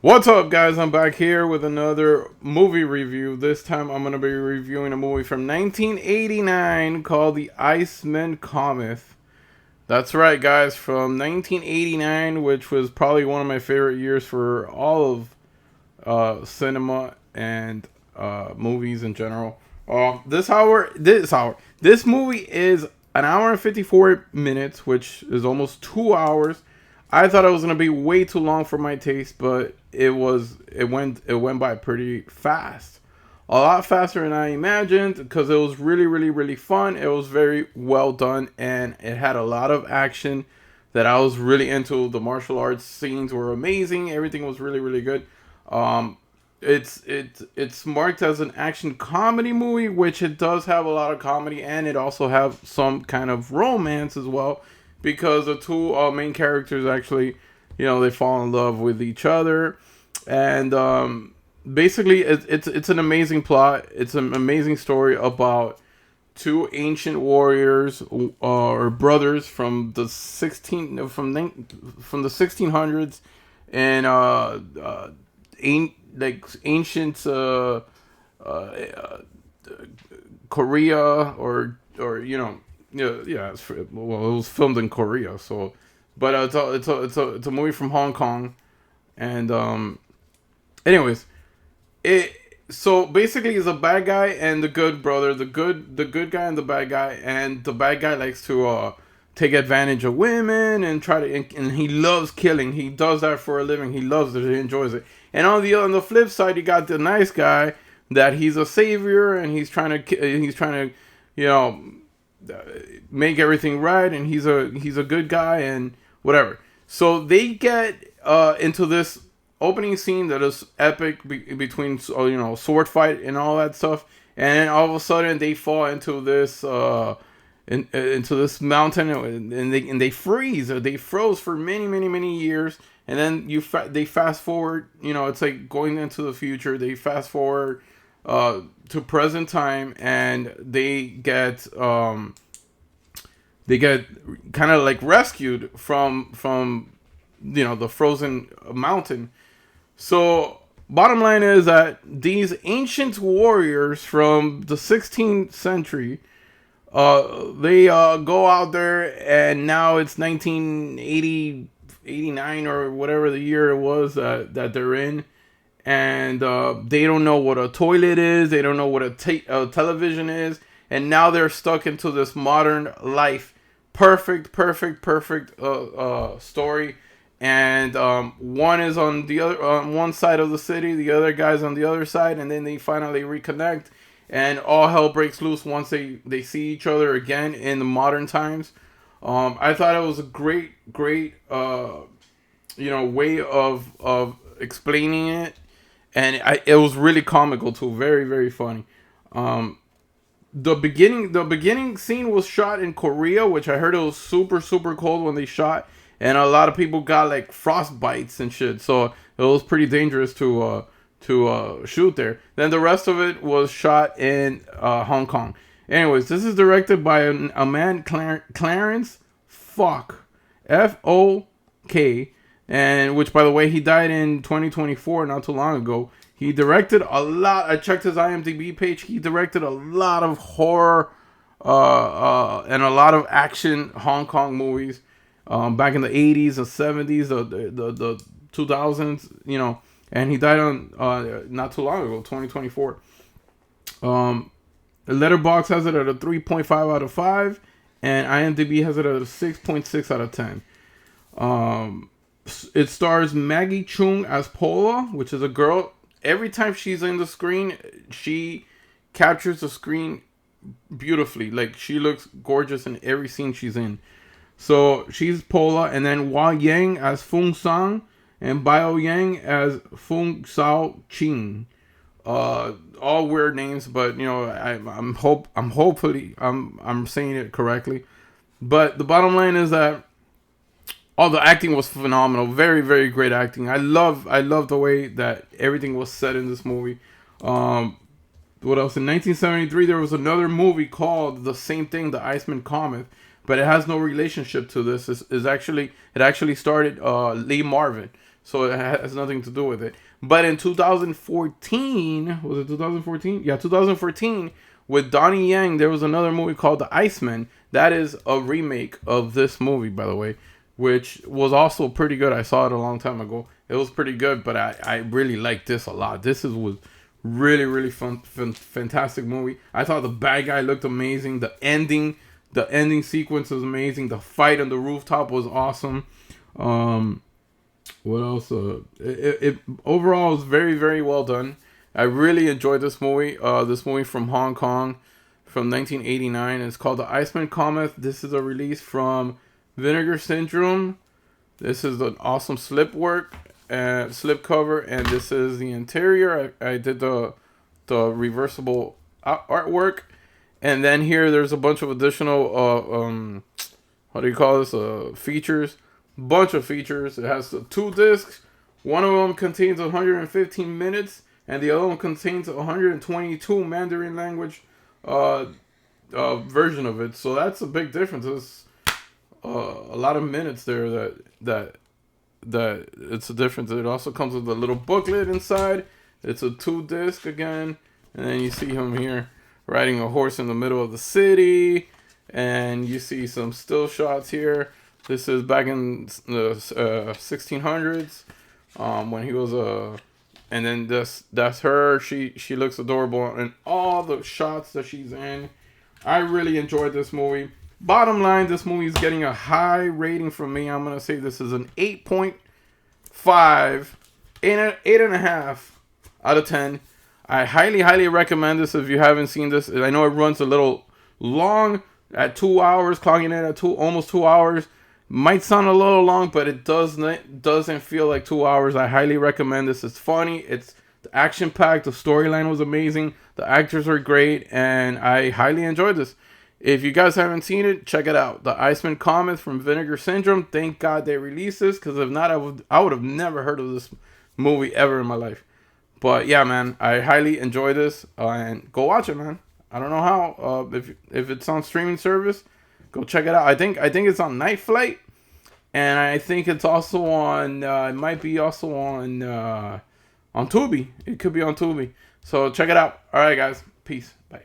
What's up, guys? I'm back here with another movie review. This time I'm going to be reviewing a movie from 1989 called The Iceman Cometh. That's right, guys, from 1989, which was probably one of my favorite years for all of cinema and movies in general. This movie is an hour and 54 minutes, which is almost 2 hours. I thought it was gonna be way too long for my taste, but it went by pretty fast, a lot faster than I imagined, because it was really fun. It was very well done, and it had a lot of action that I was really into. The martial arts scenes were amazing. Everything was really good. Um, it's marked as an action comedy movie, which it does have a lot of comedy, and it also have some kind of romance as well, because the two main characters actually, they fall in love with each other, and basically it's an amazing plot. It's an amazing story about two ancient warriors or brothers from the 1600s, and ancient uh, Korea, yeah, well, it was filmed in Korea, so, but it's a movie from Hong Kong, and anyways, it so basically it's a bad guy and the good brother, the good guy and the bad guy, and the bad guy likes to take advantage of women and and he loves killing. He does that for a living. He loves it. He enjoys it. And on the flip side, you got the nice guy that he's a savior, and he's trying to you know make everything right, and he's a good guy and whatever. So they get into this opening scene that is epic between sword fight and all that stuff, and then all of a sudden they fall into this into this mountain, and they freeze. They froze for many years, and then they fast forward. It's like going into the future. They fast forward to present time, and they get kind of like rescued from the frozen mountain. So bottom line is that these ancient warriors from the 16th century, they go out there, and now it's 1980, 89, or whatever the year it was that they're in, and they don't know what a toilet is. They don't know what a television is, and now they're stuck into this modern life. Perfect story. And one is on one side of the city, the other guy's on the other side, and then they finally reconnect, and all hell breaks loose once they see each other again in the modern times. I thought it was a great way of explaining it, and it was really comical too, very funny. The beginning scene was shot in Korea, which I heard it was super cold when they shot, and a lot of people got like frost bites and shit. So it was pretty dangerous to shoot there. Then the rest of it was shot in Hong Kong. Anyways, this is directed by a man, Clarence Fok, and which, by the way, he died in 2024, not too long ago. He directed a lot. I checked his IMDb page. He directed a lot of horror and a lot of action Hong Kong movies back in the 80s, the 70s, the 2000s, and he died on not too long ago, 2024. Letterboxd has it at a 3.5 out of 5, and IMDb has it at a 6.6 out of 10. It stars Maggie Chung as Paula, which is a girl. Every time she's in the screen, she captures the screen beautifully. Like, she looks gorgeous in every scene she's in. So she's Paula, and then Hua Yang as Fung Sang, and Bao Yang as Fung Sao Ching. All weird names, but I'm hopefully I'm saying it correctly. But the bottom line is that all the acting was phenomenal. Very great acting. I love the way that everything was set in this movie. What else? In 1973, there was another movie called the same thing, The Iceman Cometh, but it has no relationship to this. It actually started Lee Marvin. so it has nothing to do with it. But in 2014, was it 2014? Yeah, 2014, with Donnie Yen, there was another movie called The Iceman. That is a remake of this movie, by the way, which was also pretty good. I saw it a long time ago. It was pretty good, but I really liked this a lot. Was really, really fantastic movie. I thought the bad guy looked amazing. The ending sequence was amazing. The fight on the rooftop was awesome. What else? It overall was very, very well done. I really enjoyed this movie. This movie from Hong Kong, from 1989. It's called The Iceman Cometh. This is a release from Vinegar Syndrome. This is an awesome slip cover, and this is the interior. I did the reversible artwork, and then here there's a bunch of additional what do you call this? Features. Bunch of features. It has 2 discs. One of them contains 115 minutes, and the other one contains 122 Mandarin language version of it. So that's a big difference. There's a lot of minutes there that it's a difference. It also comes with a little booklet inside. It's a 2-disc again, and then you see him here riding a horse in the middle of the city, and you see some still shots here. This is back in the 1600s, when he was and then that's her. She looks adorable in all the shots that she's in. I really enjoyed this movie. Bottom line, this movie is getting a high rating from me. I'm gonna say this is an 8.5, 8.5 out of 10. I highly recommend this if you haven't seen this. I know it runs a little long at 2 hours, clocking in at almost 2 hours. Might sound a little long, but it doesn't feel like 2 hours. I highly recommend this. It's funny. It's action packed. The storyline was amazing. The actors are great, and I highly enjoyed this. If you guys haven't seen it, check it out. The Iceman Cometh from Vinegar Syndrome. Thank God they released this, because if not, I would have never heard of this movie ever in my life. But yeah, man, I highly enjoy this, and go watch it, man. I don't know how. If it's on streaming service, go check it out. I think it's on Night Flight, and I think it's also on. It might be also on Tubi. It could be on Tubi. So check it out. All right, guys. Peace. Bye.